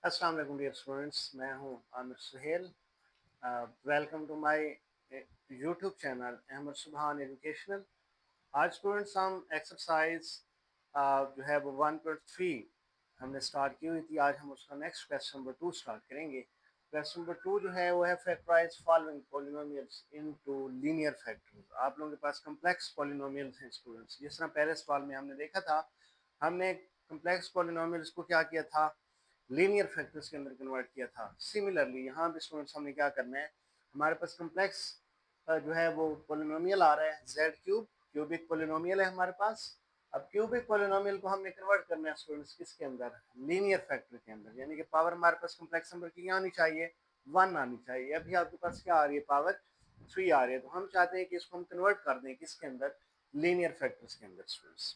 अस्सलाम वालेकुम dear students, मैं हूं Aamir Suhail. Welcome to my YouTube channel Ahmad Subhan educational. आज स्टूडेंट्स हम एक्सरसाइज जो है वो 1.3 हमने स्टार्ट की हुई थी। आज हम उसका नेक्स्ट क्वेश्चन नंबर 2 स्टार्ट करेंगे। क्वेश्चन नंबर 2 जो है वो है factorise following polynomials into linear factors. आप लोगों के पास कम्प्लेक्स पॉलिनोमियल्स हैं स्टूडेंट्स। जिस तरह पहले सवाल में हमने देखा था, हमने कम्प्लेक्स पॉलिनोमियल्स को क्या किया था, लीनियर फैक्टर्स के अंदर कन्वर्ट किया था। सिमिलरली यहाँ पे स्टूडेंट्स हमने क्या करना है, हमारे पास कम्प्लेक्स जो है वो पोलिनोमियल आ रहा है जेड क्यूब, क्यूबिक पोलिनोमियल है हमारे पास। अब क्यूबिक पोलिनोमियल को हमने कन्वर्ट करना है स्टूडेंट्स किसके अंदर, लीनियर फैक्टर के अंदर। यानी कि पावर हमारे पास कम्प्लेक्स नंबर की आनी चाहिए, 1 आनी चाहिए। अभी आपके पास क्या आ रही है, पावर 3 आ रही है। तो हम चाहते हैं कि इसको हम कन्वर्ट कर दें किसके अंदर, लीनियर फैक्टर्स के अंदर स्टूडेंट्स।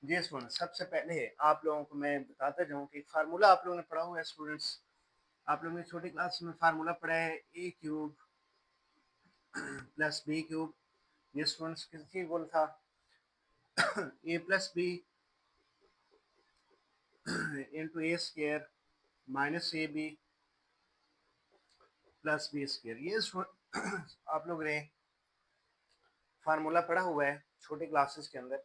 जी स्टूडेंट्स, सबसे पहले आप लोगों को मैं बताता जाऊँ कि फार्मूला आप लोगों ने पढ़ा हुआ है स्टूडेंट्स। आप लोगों ने छोटी क्लास में फार्मूला पढ़ा है a cube plus b cube. ये स्टूडेंट्स किसी बोल था a plus b into a square minus a b plus b square. ये आप लोग ने फार्मूला पढ़ा हुआ है छोटी क्लासेस के अंदर,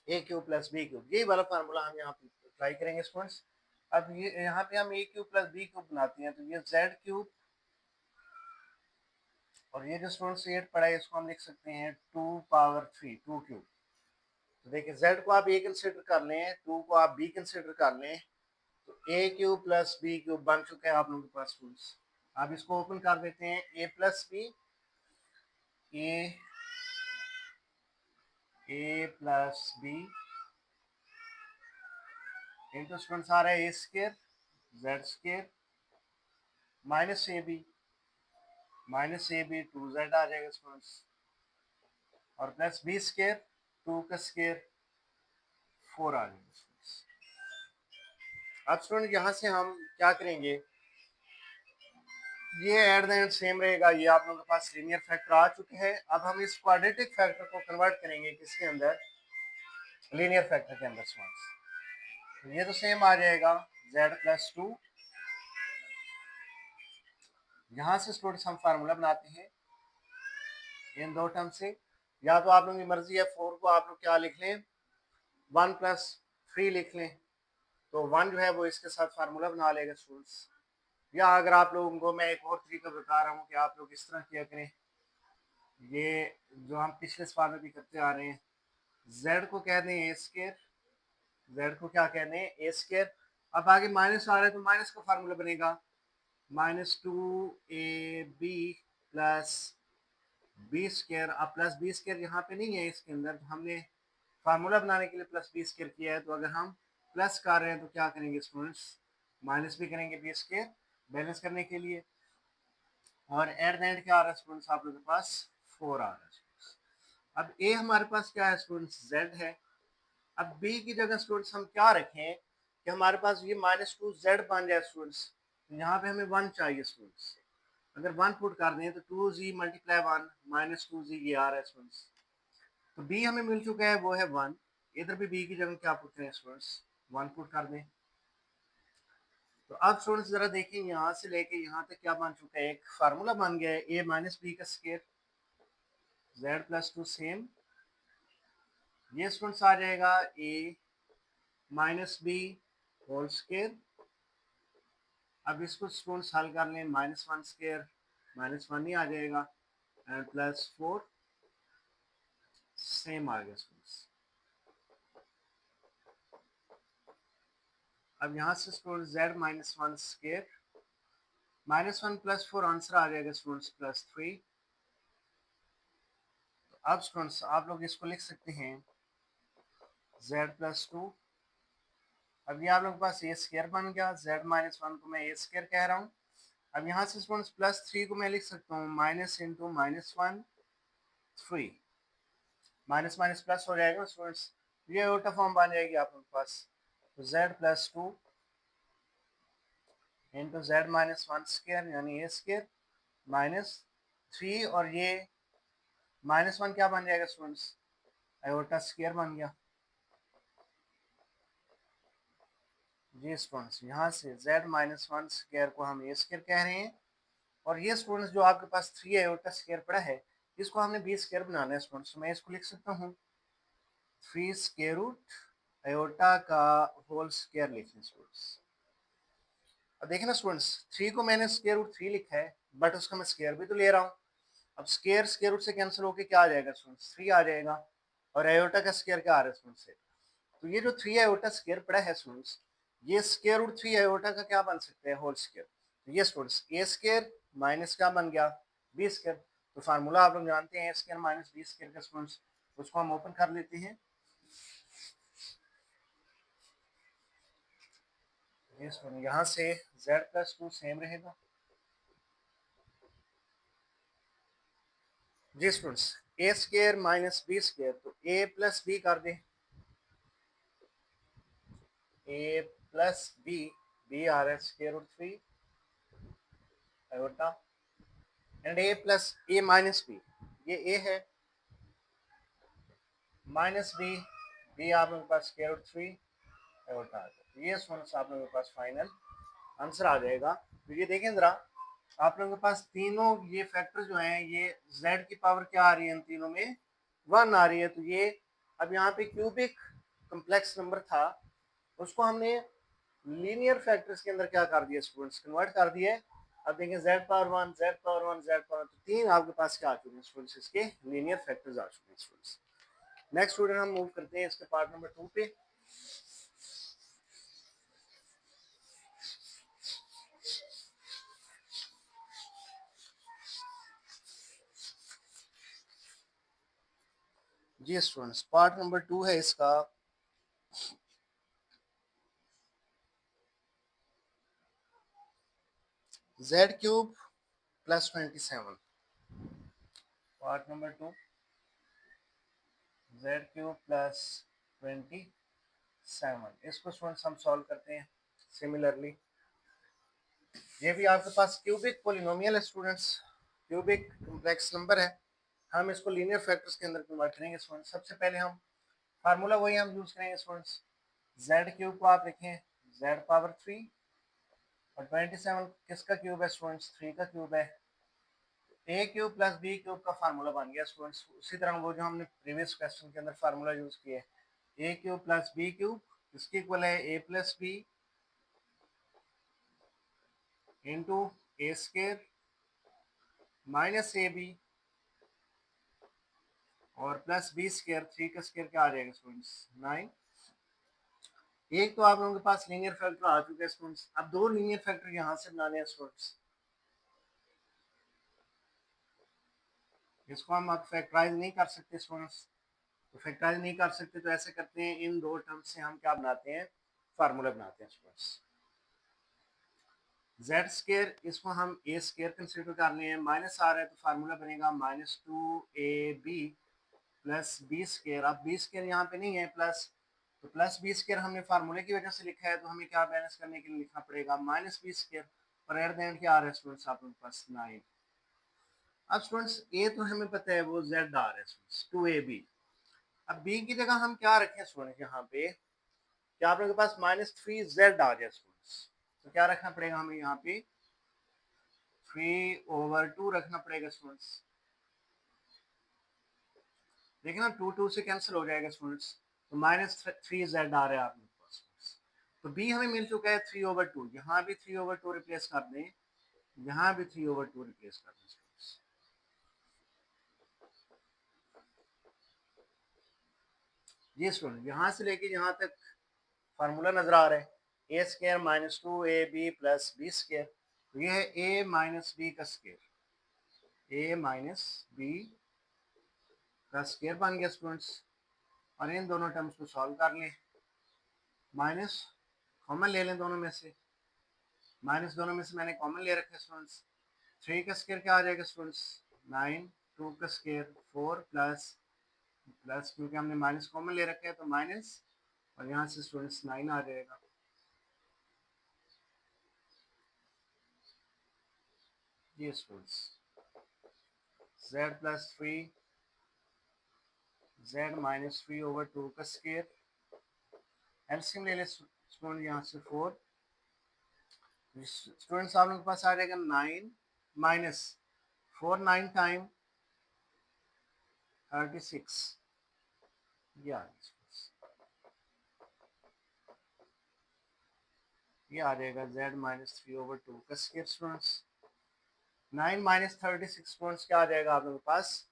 ए क्यूब प्लस बी क्यूब। यही वाला फार्मूला हम यहाँ पे ट्राई करेंगे स्टूडेंट्स। अब ये यहाँ पे हम ए क्यूब प्लस बी क्यूब बनाते हैं, तो ये जेड क्यूब और ये जो स्टूडेंट्स 8 पढ़ा है इसको हम लिख सकते हैं 2 पावर 3, 2 क्यूब। तो देखिए जेड को आप ए कंसिडर कर लें, 2 को आप बी कंसिडर कर लें, तो ए क्यूब प्लस बी क्यूब बन चुका है आप लोगों के पास स्टूडेंट्स। आप इसको ओपन कर देते हैं, a plus b, a plus b into students आ रहा है a square z square minus a b 2z आ जाएगा स्टूडेंट्स, और प्लस बी स्केयर 2 का स्केयर 4 आ जाएगा स्टूडेंट्स। अब स्टूडेंट यहाँ से हम क्या करेंगे, ये एट द एंड सेम रहेगा। ये आप लोगों के पास लीनियर फैक्टर आ चुके हैं। अब हम इस क्वाड्रेटिक फैक्टर को कन्वर्ट करेंगे किसके अंदर, लीनियर फैक्टर के अंदर स्टूडेंट्स। तो ये तो सेम आ जाएगा z प्लस 2। यहाँ से स्टूडेंट्स हम फार्मूला बनाते हैं इन दो टर्म से। या तो आप लोगों की मर्जी है, 4 को आप लोग क्या लिख लें, 1 प्लस 3 लिख लें, तो 1 जो है वो इसके साथ फार्मूला बना लेगा स्टूडेंट्स। या अगर आप लोगों को मैं एक और तरीका बता रहा हूँ कि आप लोग इस तरह किया करें, ये जो हम पिछले सवाल में भी करते आ रहे हैं, z को कह दें ए स्केयर, z को क्या कह दें ए स्केयर। अब आगे माइनस आ रहा है तो माइनस का फार्मूला बनेगा -2ab प्लस बी स्केयर। अब प्लस बी स्केयर यहाँ पे नहीं है इसके अंदर, तो हमने फार्मूला बनाने के लिए प्लस बी स्केयर किया है। तो अगर हम प्लस कर रहे हैं तो क्या करेंगे स्टूडेंट्स, माइनस भी करेंगे बी स्केयर बैलेंस करने के लिए। और एट द एंड क्या आ रहा है स्टूडेंट्स, आप लोगों के पास 4 आ रहा है। अब ए हमारे पास क्या है स्टूडेंट्स, जेड है। अब बी की जगह स्टूडेंट्स हम क्या रखें कि हमारे पास ये -2z बन जाए स्टूडेंट्स। यहाँ पे हमें 1 चाहिए स्टूडेंट्स। अगर 1 पुट कर दें तो 2z मल्टीप्लाई 1 -2z ये आ रहा है स्टूडेंट्स। तो बी हमें मिल चुका है, वो है 1। इधर भी बी की जगह क्या पुट करें स्टूडेंट्स, 1 पुट कर दें। तो अब स्टूडेंट्स जरा देखिए, यहाँ से लेके यहाँ तक क्या बन चुका है, एक फार्मूला बन गया है ए माइनस बी का स्केयर जेड प्लस 2 सेम। ये स्टूडेंट्स आ जाएगा ए माइनस बी होल स्केयर। अब इसको स्टूडेंट्स हल कर लें, -1 स्केयर -1 ही आ जाएगा, एंड प्लस 4 सेम आ गया स्टूडेंट्स। अब यहाँ से students z -1 square -1 plus 4 answer आ जाएगा स्टूडेंट्स +3। तो अब स्टूडेंट्स आप लोग इसको लिख सकते हैं z प्लस 2। अब ये आप लोग के पास ए स्केयर बन गया, z -1 को मैं ए स्केयर कह रहा हूँ। अब यहाँ से स्टूडेंट्स +3 को मैं लिख सकता हूँ minus into -1 3, minus minus plus हो जाएगा स्टूडेंट्स, ये उल्टा फॉर्म बन जाएगी आप लोग के पास। तो z plus 2 into z -1 square यानी ए स्केयर -3, और ये -1 क्या बन जाएगा स्टूडेंट्स, आयोटा स्केयर बन गया। जी स्टूडेंट्स, यहाँ से z माइनस वन स्क्वायर को हम ए स्क्वायर कह रहे हैं, और ये स्टूडेंट्स जो आपके पास 3 आयोटा स्क्वायर पड़ा है, इसको हमने बी स्क्वायर बनाना है स्टूडेंट्स। तो मैं इसको लिख सकता हूँ 3 स्क्वायर रूट आयोटा का होल स्क्वायर लिखें स्टूडेंट्स। अब देखें ना स्टूडेंट्स, 3 को मैंने स्क्वायर रूट 3 लिखा है, बट उसका मैं स्क्वायर भी तो ले रहा हूँ। अब स्क्वायर स्क्वायर रूट से कैंसिल होके क्या आ जाएगा स्टूडेंट्स, 3 आ जाएगा, और आयोटा का स्क्वायर क्या आ रहा है स्टूडेंट्स से। तो ये जो 3 आयोटा स्क्वायर पड़ा है स्टूडेंट्स, ये स्क्वायर रूट 3 आयोटा का क्या बन सकते हैं, होल स्क्वायर। तो ये स्टूडेंट्स ए स्क्वायर माइनस क्या बन गया, बी स्क्वायर। तो फार्मूला आप लोग जानते हैं ए स्क्वायर माइनस बी स्क्वायर का स्टूडेंट्स, उसको हम ओपन कर लेते हैं। ये स्टूडेंट यहाँ से z प्लस 2 सेम रहेगा। जी students, a square minus b square, तो ए प्लस बी कर दे, ए प्लस बी, बी आ रहा है square root 3 iota, and a plus a minus b, ये ए है, माइनस बी, बी आप लोगों के पास स्क्वायर रूट 3 आयोटा आ जाएगा। ये स्टूडेंट्स आप लोगों के पास फाइनल आंसर आ जाएगा। तो ये देखें जरा, आप लोगों के पास तीनों ये फैक्टर जो हैं, ये z की पावर क्या आ रही है, इन तीनों में 1 आ रही है। तो ये अब यहाँ पे क्यूबिक कम्प्लेक्स नंबर था, उसको हमने लीनियर फैक्टर्स के अंदर क्या कर दिया स्टूडेंट्स, कन्वर्ट कर दिया है। अब देखें z power 1, z power 1, z power 1, तो तीन आपके पास क्या आ चुके हैं स्टूडेंट्स, इसके लीनियर फैक्टर्स आ चुके हैं स्टूडेंट्स। नेक्स्ट स्टूडेंट हम मूव करते हैं इसके पार्ट नंबर 2 पे। जी स्टूडेंट्स, पार्ट नंबर 2 है इसका z cube plus 27। Part number 2 z cube plus 27, इसको स्टूडेंट्स हम सॉल्व करते हैं सिमिलरली। ये भी आपके पास क्यूबिक पोलिनोमियल है स्टूडेंट्स, क्यूबिक कॉम्प्लेक्स नंबर है। हम इसको लीनियर फैक्टर्स के अंदर कन्वर्ट करेंगे स्टूडेंट्स। सबसे पहले हम फार्मूला वही हम यूज करेंगे स्टूडेंट्स, z क्यूब को आप लिखें z पावर 3, और 27 किसका क्यूब है स्टूडेंट्स, 3 का क्यूब है। A cube plus b cube का फार्मूला बन गया स्टूडेंट्स, उसी तरह वो जो हमने प्रीवियस क्वेश्चन के अंदर फार्मूला यूज किया है, a cube plus b cube, इसकी इक्वल है a plus b into a square minus a b और प्लस बी स्केयर, 3 का स्केयर क्या आ जाएगा स्टूडेंट्स, 9। एक तो आप लोगों के पास लीनियर फैक्टर आ चुका है स्टूडेंट्स, अब दो लीनियर फैक्टर यहाँ से बनाने हैं स्टूडेंट्स। इसको हम अब फैक्टराइज नहीं कर सकते स्टूडेंट्स, तो फैक्टराइज नहीं कर सकते तो ऐसे करते हैं, इन दो टर्म्स से हम क्या बनाते हैं, फार्मूला बनाते हैं स्टूडेंट्स। जेड स्केयर, इसको हम ए स्केयर कंसिडर कर रहे हैं, माइनस आ रहा है तो फार्मूला बनेगा minus 2ab plus b square. अब बी स्केयर यहाँ पे नहीं है प्लस, तो प्लस बी स्केयर हमने फार्मूले की वजह से लिखा है, तो हमें क्या बैलेंस करने के लिए लिखना पड़ेगा माइनस बी स्केयर, और एट द एंड क्या आ रहा है स्टूडेंट्स आप लोगों के पास 9। अब स्टूडेंट्स ए तो हमें पता है वो जेड आ रहा है स्टूडेंट्स 2ab। अब बी की जगह हम क्या रखें स्टूडेंट, यहाँ पे क्या आप लोगों के पास माइनस 3z आ जाए स्टूडेंट्स, तो क्या रखना पड़ेगा हमें यहाँ पे 3/2 रखना पड़ेगा स्टूडेंट्स। देखिए ना 2 से कैंसिल हो जाएगा स्टूडेंट्स, तो माइनस 3z आ रहा है आप लोग के पास। तो b हमें मिल चुका है 3/2, यहाँ भी 3/2 रिप्लेस कर दें, यहाँ भी 3/2 रिप्लेस कर दें स्टूडेंट्स। ये स्टूडेंट यहाँ से लेके यहाँ तक फार्मूला नजर आ रहा है, a square minus 2ab plus b square, तो ये है a माइनस बी का स्केयर, a माइनस बी का स्केयर बन गया स्टूडेंट्स। और इन दोनों टर्म्स को सॉल्व कर लें, माइनस कॉमन ले लें दोनों में से, माइनस दोनों में से मैंने कॉमन ले रखा है स्टूडेंट्स। 3 का स्केयर क्या आ जाएगा स्टूडेंट्स 9, 2 का स्केयर 4 प्लस प्लस, क्योंकि हमने माइनस कॉमन ले रखा है तो माइनस, और यहाँ से स्टूडेंट्स 9 आ जाएगा। ये students z plus 3, z minus 3/2 का स्केयर, एलसीएम ले ले स्टूडेंट यहाँ से 4, स्टूडेंट्स आप लोगों के पास आ जाएगा 9 माइनस 4, 9 टाइम 36, ये आ जाएगा z माइनस 3/2 का स्क्वायर। स्टूडेंट्स 9 माइनस 36 स्टूडेंट्स क्या आ जाएगा आप लोगों के पास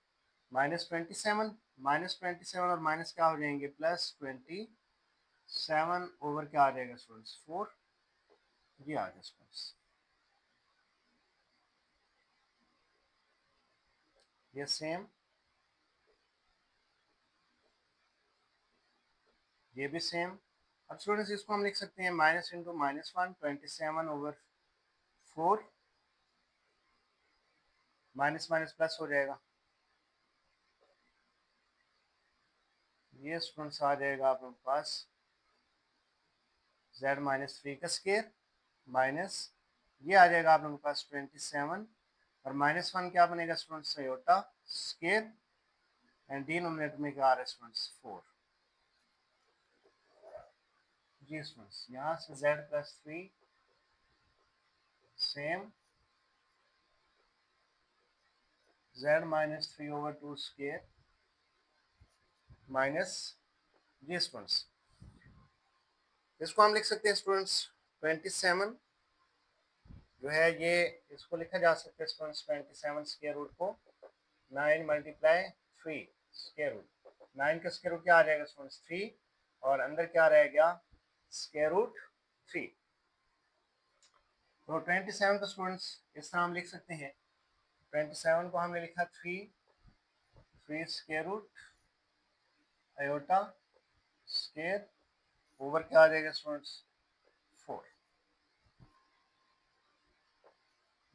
-27, -27 और माइनस क्या हो जाएंगे +27 ओवर क्या आ जाएगा स्टूडेंट्स 4, ये आ जाएगा स्टूडेंट्स। ये सेम, ये भी सेम। अब स्टूडेंट्स इसको हम लिख सकते हैं minus into -1 27/4, minus minus plus हो जाएगा। ये स्टूडेंट्स आ जाएगा आप लोगों के पास z माइनस 3 का स्क्वायर माइनस ये आ जाएगा आप लोगों के पास 27 और -1 क्या बनेगा students iota square and denominator में क्या आ रहा है स्टूडेंट्स 4। जी स्टूडेंट्स यहाँ से z plus 3 same z minus 3/2 square minus, जी स्टूडेंट्स इसको हम लिख सकते हैं स्टूडेंट्स 27 जो है ये इसको लिखा जा सकता है स्टूडेंट्स 27 स्क्वायर रूट को 9 मल्टीप्लाई 3 स्क्वायर रूट, 9 का स्क्वायर रूट क्या आ जाएगा स्टूडेंट्स 3 और अंदर क्या रह गया स्क्वायर रूट 3। तो 27 को स्टूडेंट्स इस तरह हम लिख सकते हैं 27 को हमने लिखा 3 square root iota square over क्या आ जाएगा स्टूडेंट्स 4।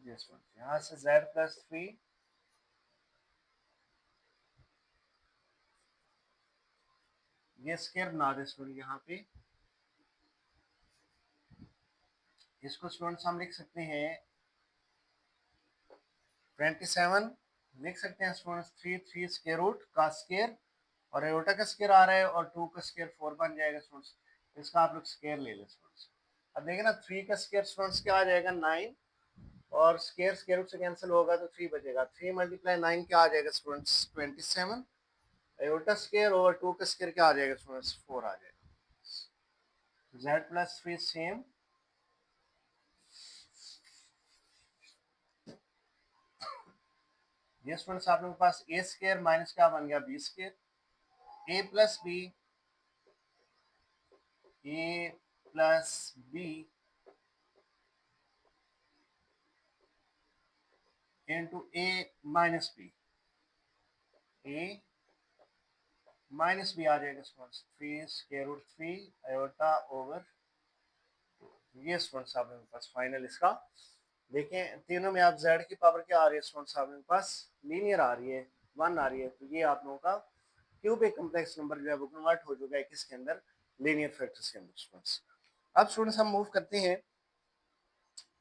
ये स्टूडेंट्स यहाँ से z प्लस 3 ये स्क्वायर बना दे स्टूडेंट यहाँ पे, इसको स्टूडेंट्स हम लिख सकते हैं 27 लिख सकते हैं स्टूडेंट्स 3 स्क्वायर रूट का स्क्वायर और एयोटा का स्क्वायर आ रहा है और 2 का स्क्वायर 4 बन जाएगा स्टूडेंट्स। इसका आप लोग स्क्वायर ले लें स्टूडेंट्स। अब देखिए ना 3 का स्क्वायर स्टूडेंट्स क्या आ जाएगा 9 और स्क्वायर स्क्वायर रूट से कैंसिल होगा तो 3 बचेगा। 3 मल्टीप्लाई 9 क्या आ जाएगा स्टूडेंट्स 27 एयोटा स्क्वायर ओवर 2 का स्क्वायर क्या आ जाएगा स्टूडेंट्स 4 आ जाएगा। z प्लस 3 सेम ये स्टूडेंट्स आप लोगों के पास a स्क्वायर माइनस क्या बन गया b square, a plus b into a minus b, a minus b आ जाएगा students 3 square root 3 iota over, ये स्टूडेंट्स आप लोगों के पास फाइनल इसका देखें तीनों में आप z की पावर क्या आ रही है स्टूडेंट्स आप लोगों के पास लीनियर आ रही है 1 आ रही है, तो ये आप लोगों का क्यूबिक कम्प्लेक्स नंबर जो है वो कन्वर्ट हो चुका है किसके अंदर लीनियर फैक्टर्स के अंदर स्टूडेंट्स। अब स्टूडेंट्स हम मूव करते हैं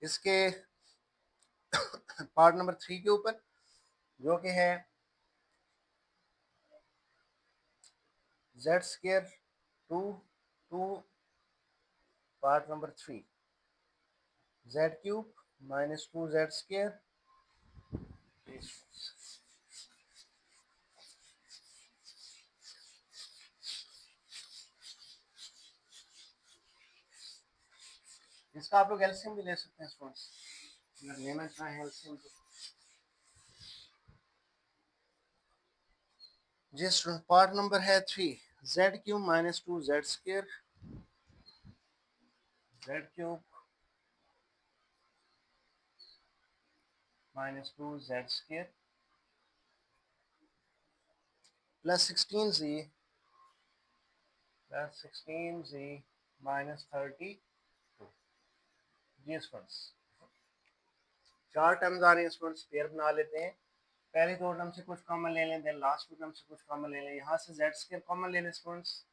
इसके पार्ट नंबर 3 के ऊपर जो कि है z square 2 part number 3 z cube minus 2z square, इसका आप लोग एलसीएम भी ले सकते हैं स्टूडेंट्स अगर लेना चाहें एलसीएम तो। जी स्टूडेंट पार्ट नंबर है 3 z cube minus 2z square, z cube minus 2z square plus 16z minus 32। जी स्टूडेंट्स चार टर्म्स आ रही हैं स्टूडेंट्स पेयर बना लेते हैं, पहले दो टर्म से कुछ कॉमन ले लें देन लास्ट टू टर्म से कुछ कॉमन ले लें। यहाँ से z स्क्वायर कॉमन ले लें स्टूडेंट्स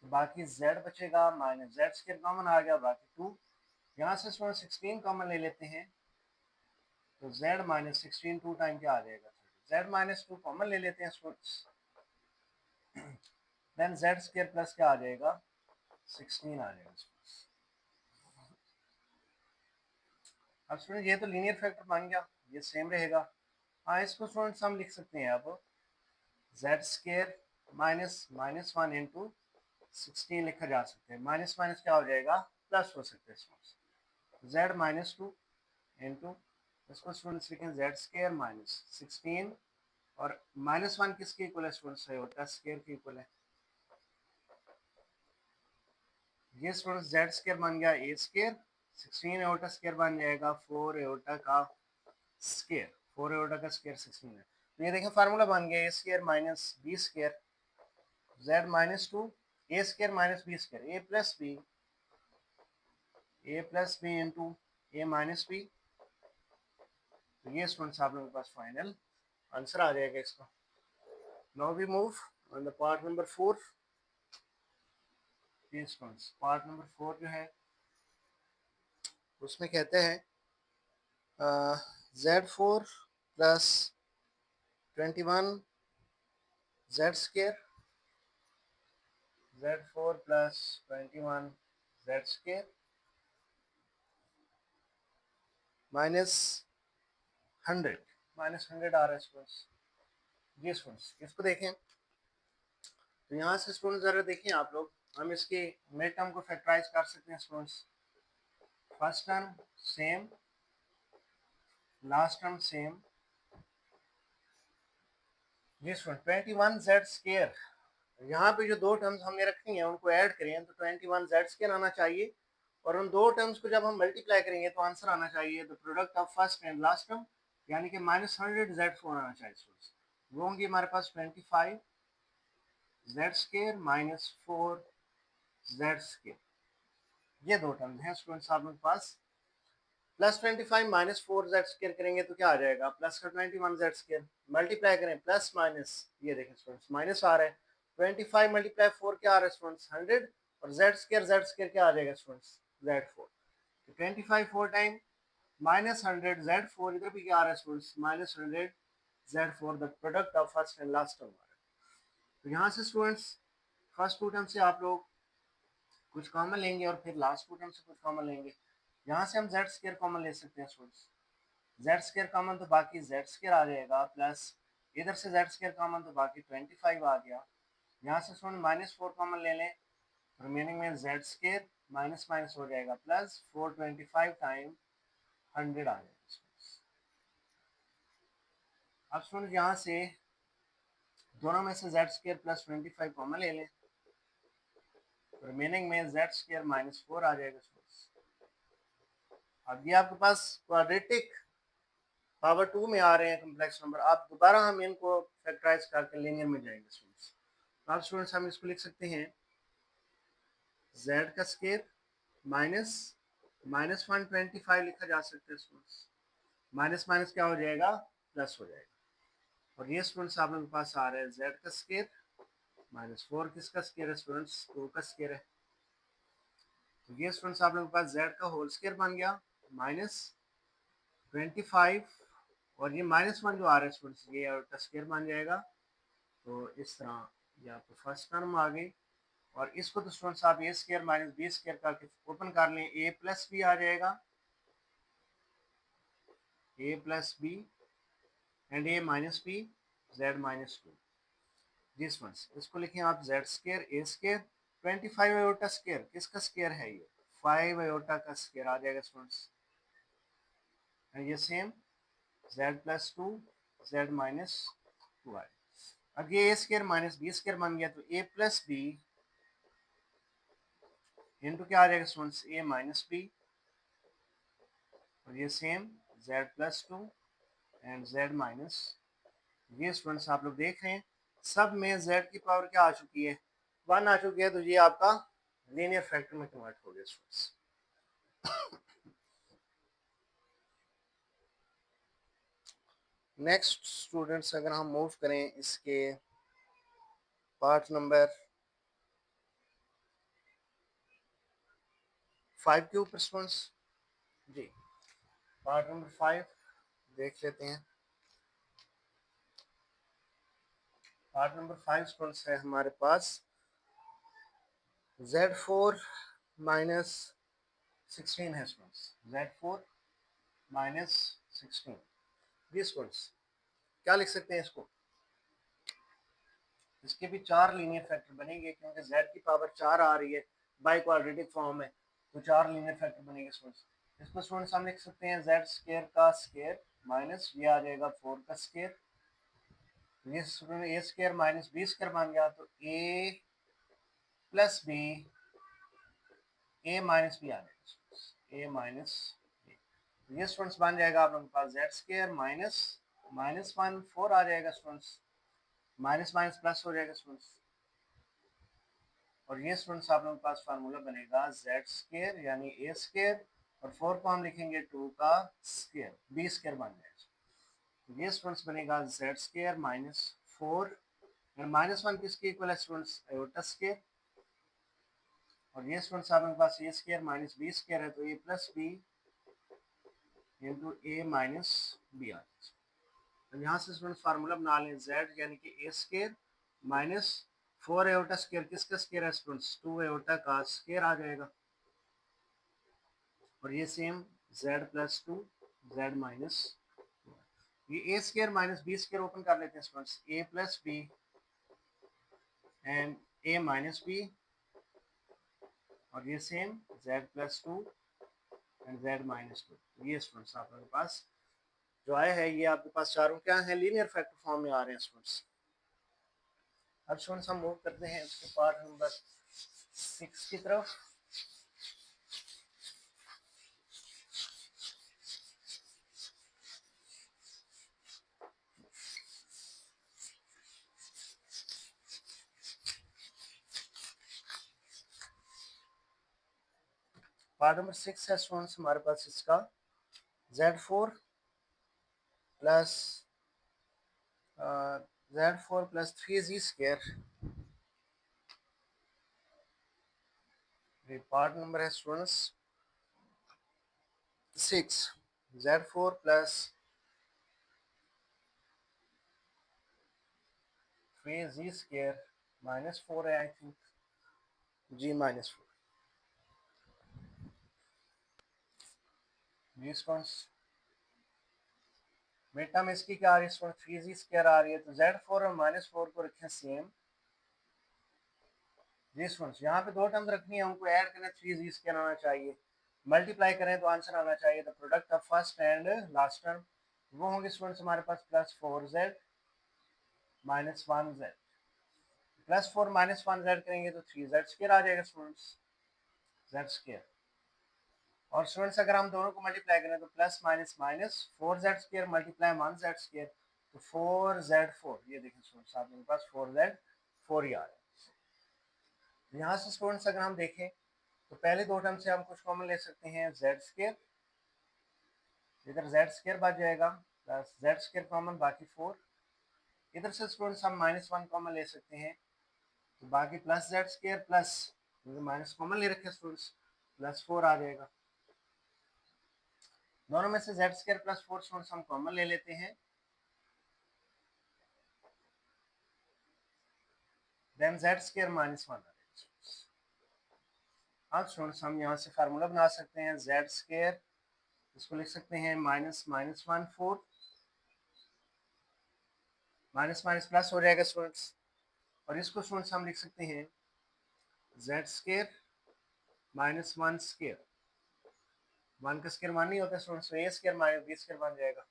तो बाकी z बचेगा माइनस z स्क्वायर कॉमन आ गया बाकी 2। यहाँ से स्टूडेंट 16 कॉमन ले लेते हैं तो z माइनस 16 2 टाइम क्या आ जाएगा z माइनस 2 कॉमन ले लेते हैं students then z square plus क्या आ जाएगा 16 आ जाएगा। अब स्टूडेंट ये तो लीनियर फैक्टर बन गया, ये सेम रहेगा। हाँ, इसको स्टूडेंट्स हम लिख सकते हैं अब Z square minus minus one into 16 लिखा जा सकता है। माइनस माइनस क्या हो जाएगा, प्लस हो सकता है। जेड माइनस टू इंटू, इसको स्टूडेंट्स लिखें जेड स्केयर माइनस 16, और माइनस वन किसके इक्वल है स्टूडेंट्स, आयोटा स्केयर के इक्वल है। ये स्टूडेंट्स जेड स्केयर बन गया ए स्केयर, 16 आयोटा स्केयर बन जाएगा 4 आयोटा का स्केयर, 4 आयोटा का स्केयर 16 है। तो ये देखें फार्मूला बन गया a square minus b square, z minus two a square minus b square, a plus b into a minus b. तो ये स्टूडेंट्स आप लोगों के पास फाइनल आंसर आ जाएगा इसका। Now we move on the part number 4। ये स्टूडेंट्स पार्ट नंबर 4 जो है उसमें कहते हैं Z4 plus 21 z square, Z4 plus 21 z square minus 100, minus 100 आ रहा है स्टूडेंट्स। जी स्टूडेंट्स इसको देखें, तो यहाँ से स्टूडेंट्स ज़रा देखें आप लोग, हम इसके मिड टर्म को फैक्टराइज कर सकते हैं students. First term same, last term same. जी स्टूडेंट 21 जेड स्केयर, यहाँ पे जो दो टर्म्स हमने रखी हैं उनको ऐड करें तो 21 जेड स्केयर आना चाहिए, और उन दो टर्म्स को जब हम मल्टीप्लाई करेंगे तो आंसर आना चाहिए the product of first and last term, यानी कि माइनस 100 जेड फोर आना चाहिए स्टूडेंट्स। वो होंगे हमारे पास 25 Z square minus 4 Z square, ये दो टर्म्स हैं स्टूडेंट्स आप लोगों के पास। प्लस 25 माइनस 4 जेड स्केयर करेंगे तो क्या आ जाएगा, प्लस का 21 जेड स्केयर, मल्टीप्लाई करें प्लस माइनस, ये देखें स्टूडेंट्स माइनस आ रहा है, 25 मल्टीप्लाई 4 क्या आ रहा है स्टूडेंट्स 100, और जेड स्केयर क्या आ जाएगा स्टूडेंट्स Z4। तो 25 4 टाइम माइनस 100 Z4, इधर भी क्या आ रहा है students minus 100 Z4, the product of first and last term आ रहा है। तो यहाँ से स्टूडेंट्स फर्स्ट टू टर्म से आप लोग कुछ कॉमन लेंगे और फिर लास्ट टू टर्म से कुछ कॉमन लेंगे। यहाँ से हम जेड स्केयर कॉमन ले सकते हैं स्टूडेंट्स, जेड स्केयर कॉमन तो बाकी जेड स्केयर आ जाएगा, प्लस इधर से जेड स्केयर कॉमन तो बाकी 25 आ गया। यहाँ से स्टूडेंट माइनस 4 कॉमन ले लें, रिमेनिंग में जेड स्केयर माइनस माइनस हो जाएगा प्लस 425 टाइम 100 आ जाएगा। अब स्टूडेंट यहाँ से दोनों में से जेड स्केयर प्लस 25 कॉमन ले लें, रिमेनिंग में जेड स्केयर माइनस 4 आ जाएगा स्टूडेंट्स। अब ये आपके पास क्वाड्रेटिक पावर 2 में आ रहे हैं कम्प्लेक्स नंबर, आप दोबारा हम इनको फैक्टराइज करके लीनियर में जाएंगे स्टूडेंट्स। तो आप स्टूडेंट्स हम इसको लिख सकते हैं जेड का स्केयर माइनस माइनस 125 लिखा जा सकता है स्टूडेंट्स, माइनस माइनस क्या हो जाएगा, प्लस हो जाएगा। और ये स्टूडेंट्स आप लोगों के पास आ रहा है जेड का स्केयर माइनस 4 किसका स्केयर है स्टूडेंट्स, 2 का स्केयर है। तो ये स्टूडेंट्स आप लोगों के पास जेड का होल स्केयर बन गया माइनस 25, और ये माइनस 1 जो आ रहा है स्टूडेंट्स ये का स्केयर बन जाएगा। तो इस तरह ये आपको फर्स्ट टर्म आ गई, और इसको तो स्टूडेंट्स आप a square minus b square करके ओपन कर लें, ए प्लस बी आ जाएगा, a plus b and a minus b z minus 2। This one इसको लिखें आप z square a square, 25 iota square किसका स्केयर है, ये 5 आयोटा का स्केयर आ जाएगा स्टूडेंट्स, एंड ये same z plus 2 z minus 2 आए। अब ये a square minus b square बन गया, तो ए प्लस बी इंटू क्या आ जाएगा स्टूडेंट्स ए माइनस बी, और ये same z plus 2 and Z minus. ये स्टूडेंट्स आप लोग देख रहे हैं सब में जेड की पावर क्या आ चुकी है, 1 आ चुकी है, तो ये आपका लीनियर फैक्टर में कन्वर्ट हो गया स्टूडेंट्स। नेक्स्ट स्टूडेंट्स अगर हम मूव करें इसके पार्ट नंबर 5 के ऊपर स्टूडेंट्स, जी पार्ट नंबर 5 देख लेते हैं। पार्ट नंबर 5 स्टूडेंट्स है हमारे पास Z4 माइनस 16 है स्टूडेंट्स, Z4 माइनस 16। ये स्टूडेंट्स क्या लिख सकते हैं इसको, इसके भी 4 लीनियर फैक्टर बनेंगे क्योंकि z की पावर 4 आ रही है, बाई क्वाड्रेटिक फॉर्म में, तो 4 लीनियर फैक्टर बनेंगे स्टूडेंट्स। इसको स्टूडेंट्स हम लिख सकते हैं z स्क्वायर का स्क्वायर माइनस ये आ जाएगा 4 का स्क्वायर, ये student a square minus b square बन गया, तो a plus b, a minus b आ जाएगा, a माइनस b। ये स्टूडेंट्स बन जाएगा आप लोगों के पास z स्क्वायर माइनस माइनस 1 4 आ जाएगा स्टूडेंट्स, माइनस माइनस प्लस हो जाएगा स्टूडेंट्स, और ये स्टूडेंट्स आप लोगों के पास फार्मूला बनेगा z स्क्वायर यानी a स्क्वायर, और 4 को हम लिखेंगे 2 का स्क्वायर, b स्क्वायर बन जाएगा। तो ये स्टूडेंट्स बनेगा z square minus 4 and minus 1 किसके इक्वल है स्टूडेंट्स, आयोटा स्क्वायर, और ये स्टूडेंट्स आप लोगों के पास a square minus b square है, तो a plus b into a minus b आ जाएगा। तो यहाँ से स्टूडेंट्स फार्मूला बना लें z यानी कि a square minus 4 iota square किसका स्क्वायर है स्टूडेंट्स, 2 आयोटा का स्क्वायर आ जाएगा, और ये same z plus 2 z minus, ये a square minus b square open कर लेते हैं students, a plus b and a minus b, और ये same z plus 2 and z minus 2। ये स्टूडेंट्स आप लोगों के पास जो आया है, ये आपके पास चारों क्या है, लीनियर फैक्टर फॉर्म में आ रहे हैं स्टूडेंट्स। अब स्टूडेंट्स हम मूव करते हैं उसके पार्ट नंबर 6 की तरफ। पार्ट नंबर 6 है स्टूडेंट्स हमारे पास इसका z4 plus z4 plus 3z square, part number है students 6, z4 plus 3z square minus 4 है आई थिंक, जी माइनस 4, जी स्टूडेंट्स बेटा में इसकी क्या आ रही है स्टूडेंट, 3z स्क्वायर आ रही है, तो z4 और माइनस 4 को रखें सेम। जी स्टूडेंट्स यहाँ पे दो टर्म्स रखनी है, उनको ऐड करें 3z स्क्वायर आना चाहिए, मल्टीप्लाई करें तो आंसर आना चाहिए the product of first and last term, वो होंगे स्टूडेंट्स हमारे पास plus 4z minus 1z, plus 4 minus 1z करेंगे तो 3z स्क्वायर आ जाएगा स्टूडेंट्स, z स्क्वायर, और स्टूडेंट्स अगर हम दोनों को मल्टीप्लाई करें तो plus minus minus 4z square multiply 1z square, तो 4z4, ये देखिए स्टूडेंट्स आपके पास 4z4 ही आ रहा है। यहाँ से स्टूडेंट्स अगर हम देखें तो पहले दो टर्म से हम कुछ कॉमन ले सकते हैं, z स्क्वायर, इधर z स्क्वायर बच जाएगा प्लस z स्क्वायर कॉमन बाकी 4, इधर से स्टूडेंट्स हम माइनस 1 कॉमन ले सकते हैं, तो बाकी plus z square plus minus common ले रखे स्टूडेंट्स प्लस 4 आ जाएगा, दोनों में से z स्क्वायर प्लस 4 स्टूडेंट्स हम कॉमन ले लेते हैं, देन z स्क्वायर माइनस 1 आ जाएगा। अब स्टूडेंट्स हम यहाँ से फार्मूला बना सकते हैं z स्क्वायर, इसको लिख सकते हैं minus minus 1 4, minus minus plus हो जाएगा स्टूडेंट्स, और इसको स्टूडेंट्स हम लिख सकते हैं z स्क्वायर माइनस 1 स्क्वायर, 1 का स्क्वायर 1 नहीं होता स्टूडेंट्स, तो a square minus b square बन जाएगा,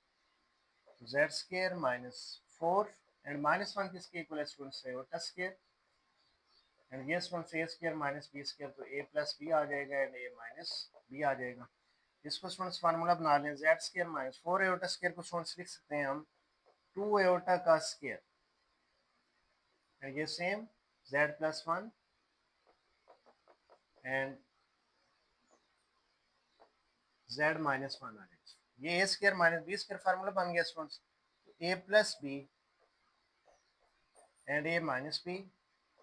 तो z square minus 4 and minus 1 किसके इक्वल है स्टूडेंट्स, आयोटा स्क्वायर, एंड ये students a square minus b square, तो a प्लस b आ जाएगा एंड a माइनस b आ जाएगा। इसको स्टूडेंट्स फार्मूला बना लें, z square minus 4 iota square को स्टूडेंट्स लिख सकते हैं हम 2 आयोटा का स्क्वायर, एंड ये same z plus 1 and z minus 1 आ जाएगा, ये a square minus b square formula बन गया students, a plus b and a minus b,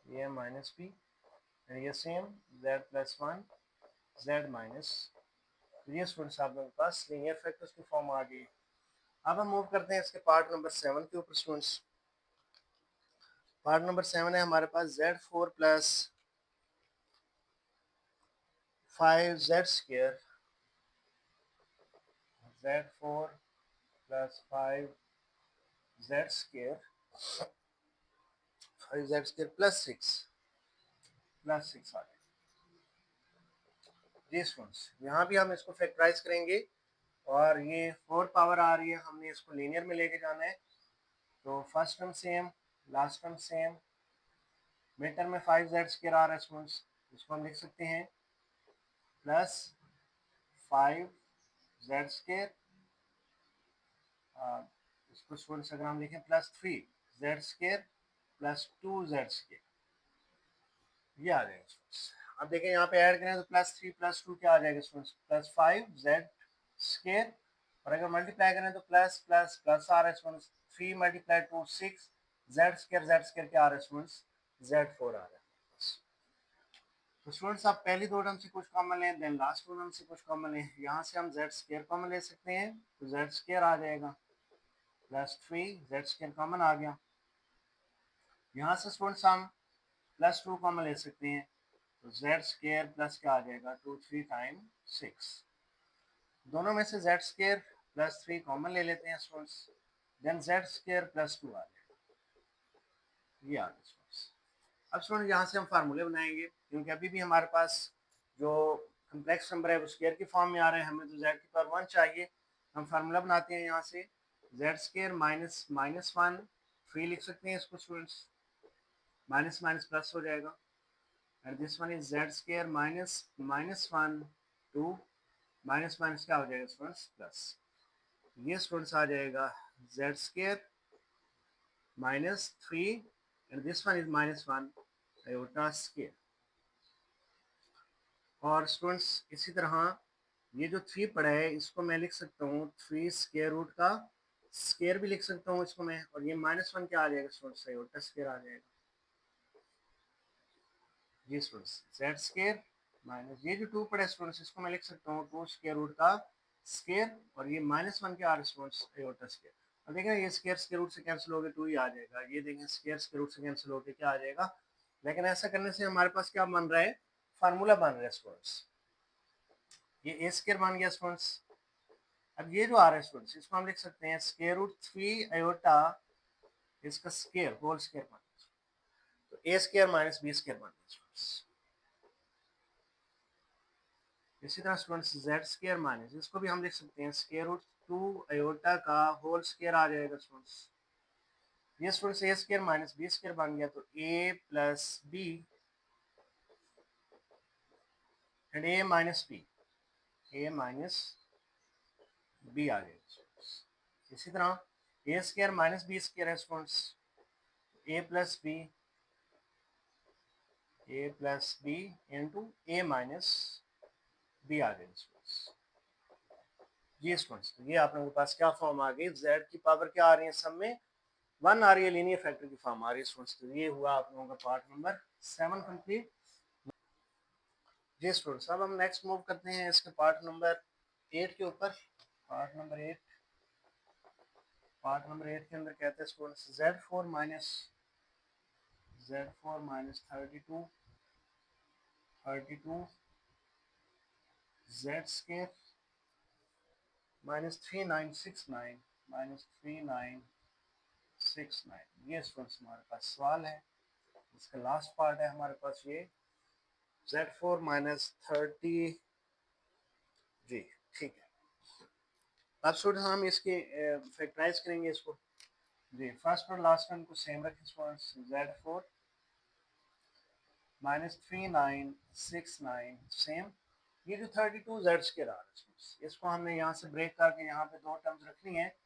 ये माइनस b एंड ये same z plus 1 z minus, ये students आप लोगों के पास लीनियर फैक्टर्स की फॉर्म आ गई। अब हम मूव करते हैं इसके पार्ट नंबर 7 के ऊपर स्टूडेंट्स। पार्ट नंबर 7 है हमारे पास z4 plus 5z square, Z4 plus 5Z square plus 6 आ गया जी स्टूडेंट्स। यहाँ भी हम इसको फैक्टराइज करेंगे और ये 4 पावर आ रही है, हमने इसको लीनियर में लेके जाना है। तो first term same, last term same, mid term में 5Z² आ रहा है स्टूडेंट्स, इसको हम लिख सकते हैं प्लस 5Z², इसको स्टूडेंट्स अगर हम लिखें प्लस 3Z² प्लस 2Z², ये आ जाएगा स्टूडेंट्स। अब देखें यहाँ पे ऐड करें तो प्लस 3 प्लस 2 क्या आ जाएगा स्टूडेंट्स, प्लस 5Z², और अगर मल्टीप्लाई करें तो प्लस प्लस प्लस आ रहा है स्टूडेंट्स, 3 मल्टीप्लाई 2 6, Z² क्या आ रहा है स्टूडेंट्स, Z4 आ रहा है। तो स्टूडेंट्स आप पहली दो टर्म से कुछ कॉमन लें, देन लास्ट दो टर्म से कुछ कॉमन लें। यहाँ से हम Z² कॉमन ले सकते हैं, तो Z² आ जाएगा प्लस 3Z² कॉमन आ गया। यहाँ से स्टूडेंट्स हम प्लस 2 कॉमन ले सकते हैं, तो Z² प्लस क्या आ जाएगा 2 3 टाइम 6। दोनों में से Z² प्लस 3 कॉमन ले लेते हैं स्टूडेंट्स, देन Z² प्लस 2 आ जाएगा, ये आ गया स्टूडेंट्स। अब स्टूडेंट यहाँ से हम फार्मूले बनाएंगे, क्योंकि अभी भी हमारे पास जो कम्प्लेक्स नंबर है वो स्क्वायर की फॉर्म में आ रहे हैं, हमें तो Z⁴ चाहिए। हम फार्मूला बनाते हैं यहाँ से, Z² माइनस माइनस 1, 3 लिख सकते हैं इसको स्टूडेंट्स, माइनस माइनस प्लस हो जाएगा, and this one is Z² minus minus 1 2, minus minus क्या हो जाएगा स्टूडेंट्स प्लस, ये स्टूडेंट्स आ जाएगा Z² minus 3, and this one is minus 1 iota square. और स्टूडेंट्स इसी तरह ये जो 3 पड़ा है इसको मैं लिख सकता हूँ 3 स्क्वायर रूट का स्क्वायर भी लिख सकता हूँ इसको मैं, और ये -1 क्या आ जाएगा स्टूडेंट्स, आयोटा स्क्वायर आ जाएगा जी स्टूडेंट्स। Z² माइनस ये जो 2 पड़ा है स्टूडेंट्स इसको मैं लिख सकता हूँ 2 स्क्वायर रूट का स्क्वायर, और ये -1 क्या आ रहा है स्टूडेंट्स, आयोटा स्क्वायर। अब देखें ये स्क्वायर रूट से कैंसिल हो गए 2 ही आ जाएगा, ये देखें स्क्वायर रूट से कैंसिल हो गए क्या आ जाएगा। लेकिन ऐसा करने से हमारे पास क्या बन रहा है, फार्मूला बन रहा है स्टूडेंट्स, ये A² बन गया स्टूडेंट्स। अब ये जो आ रहा है स्टूडेंट्स इसको हम लिख सकते हैं स्क्वायर रूट 3 आयोटा इसका स्क्वायर होल स्क्वायर बन गया, तो A² माइनस B² बन गया स्टूडेंट्स। इसी तरह स्टूडेंट्स Z² माइनस इसको भी हम लिख सकते हैं स्क्वायर रूट 2 आयोटा का होल स्क्वायर आ जाएगा स्टूडेंट्स। ये स्टूडेंट्स A² माइनस B² बन गया, तो A plus B and A minus B, A minus B आ जाएगा। इसी तरह A² माइनस B² है students, A plus B into A minus B आ जाएगा स्टूडेंट्स। ये स्टूडेंट्स ये आप लोगों के पास क्या फॉर्म आ गई, Z की पावर क्या आ रही है सब में 1 आ रही है, लीनियर फैक्टर की फॉर्म आ रही है स्टूडेंट्स। तो ये हुआ आप लोगों का पार्ट नंबर 7 कंप्लीट। जी स्टूडेंट्स अब हम नेक्स्ट मूव करते हैं इसके पार्ट नंबर 8 के ऊपर। पार्ट नंबर 8 के अंदर कहते हैं students Z4 minus 32 Z² minus 3969 ये स्टूडेंट्स हमारे पास सवाल है, इसका लास्ट पार्ट है हमारे पास ये Z4 माइनस 30 जी ठीक है। अब स्टूडेंट हम इसके फैक्टराइज करेंगे इसको जी, फर्स्ट और लास्ट टर्म को सेम रखें स्टूडेंट्स, Z4 माइनस 3969 सेम, ये जो 32Z² आ रहा है इसको हमने यहाँ से ब्रेक करके यहाँ पे दो टर्म्स रखनी है।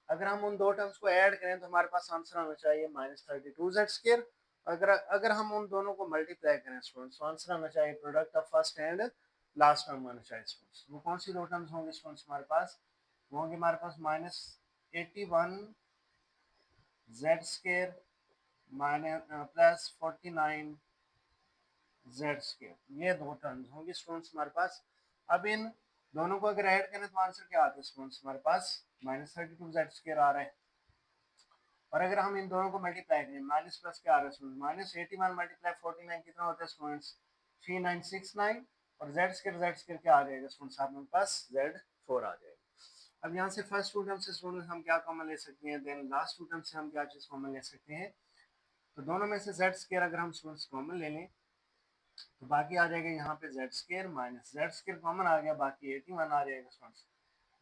अगर हम उन दो टर्म्स को ऐड करें तो हमारे पास आंसर आना चाहिए -32Z²। अगर हम उन दोनों को मल्टीप्लाई करें स्टूडेंट्स तो आंसर आना चाहिए product of first and last term आना चाहिए स्टूडेंट्स। वो कौन सी दो टर्म्स होंगे स्टूडेंट्स हमारे पास, वो होंगे हमारे पास -81Z² प्लस 49Z², ये दो टर्म्स होंगी स्टूडेंट्स हमारे पास। अब इन दोनों को अगर ऐड करें तो आंसर क्या आता है स्टूडेंट्स, हमारे पास -32Z² आ रहा है। और अगर हम इन दोनों को मल्टीप्लाई करें माइनस प्लस क्या आ रहा है स्टूडेंट्स, -81 मल्टीप्लाई 49 कितना होता है स्टूडेंट्स 3969, और Z² क्या आ जाएगा स्टूडेंट्स आपके पास Z4 आ जाएगा। अब यहाँ से फर्स्ट टू टर्म से स्टूडेंट हम क्या कॉमन ले सकते हैं, देन लास्ट टू टर्म से हम क्या चीज़ कॉमन ले सकते हैं। तो दोनों में से जेड स्केयर अगर हम स्टूडेंट्स कॉमन ले लें तो बाकी आ जाएगा यहाँ पे z square minus z square common आ गया, बाकी 81 आ जाएगा स्टूडेंट्स।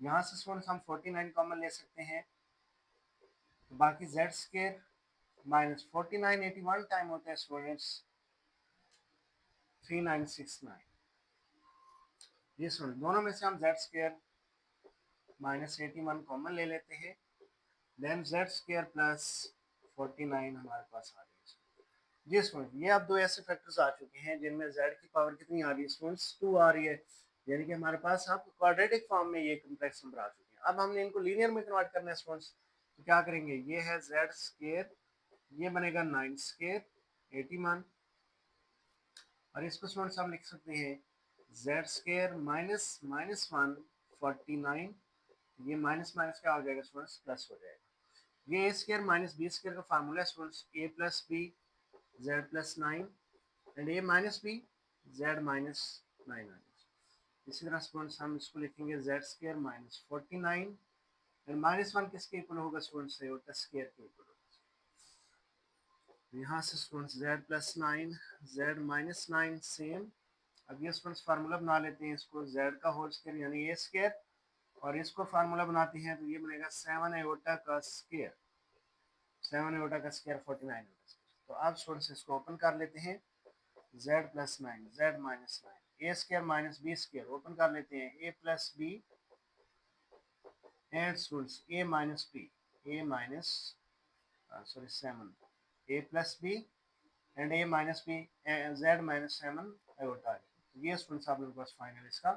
यहाँ से स्टूडेंट्स हम 49 कॉमन ले सकते हैं, तो बाकी जेड स्केयर माइनस 49 81 टाइम होता है स्टूडेंट्स 3969। ये स्टूडेंट दोनों में से हम जेड स्केयर माइनस 81 कॉमन ले लेते हैं, देन जेड स्केयर प्लस 49 हमारे पास आ रही है। जी स्टूडेंट, ये अब दो ऐसे फैक्टर्स आ चुके हैं जिनमें z की पावर कितनी आ रही है स्टूडेंट्स, 2 आ रही है, यानी कि हमारे पास अब क्वाड्रेटिक फॉर्म में ये कॉम्प्लेक्स नंबर आ चुके हैं। अब हमने इनको लीनियर में कन्वर्ट करना है स्टूडेंट्स, तो क्या करेंगे, ये है z स्केयर, ये बनेगा 9 स्केयर 81, और इसको स्टूडेंट्स हम लिख सकते हैं z स्केयर माइनस माइनस 1 49, ये माइनस माइनस क्या हो जाएगा स्टूडेंट्स, प्लस हो जाएगा। ये a square minus b square का फार्मूला है students, a plus b z plus 9 and a minus b z minus 9। इसी तरह स्टूडेंट्स हम इसको लिखेंगे z square minus 49 and minus 1 किसके इक्वल होगा स्टूडेंट्स, होता है स्केयर के इक्वल होगा। यहाँ से students z plus 9 z minus 9 same. अब ये स्टूडेंट्स फार्मूला बना लेते हैं इसको, z का होल स्केयर यानी a स्केयर, और इसको फार्मूला बनाते हैं तो ये बनेगा 7 आयोटा का स्केयर, 7 आयोटा का स्केयर 49 आयोटा स्केयर। तो अब स्टूडेंट्स इसको ओपन कर लेते हैं, z plus 9 z minus 9 a square minus b square, open कर लेते हैं a plus b and students a minus b, a minus sorry 7 a plus b and a minus b z minus 7 iota. ये students आप लोगों के पास final इसका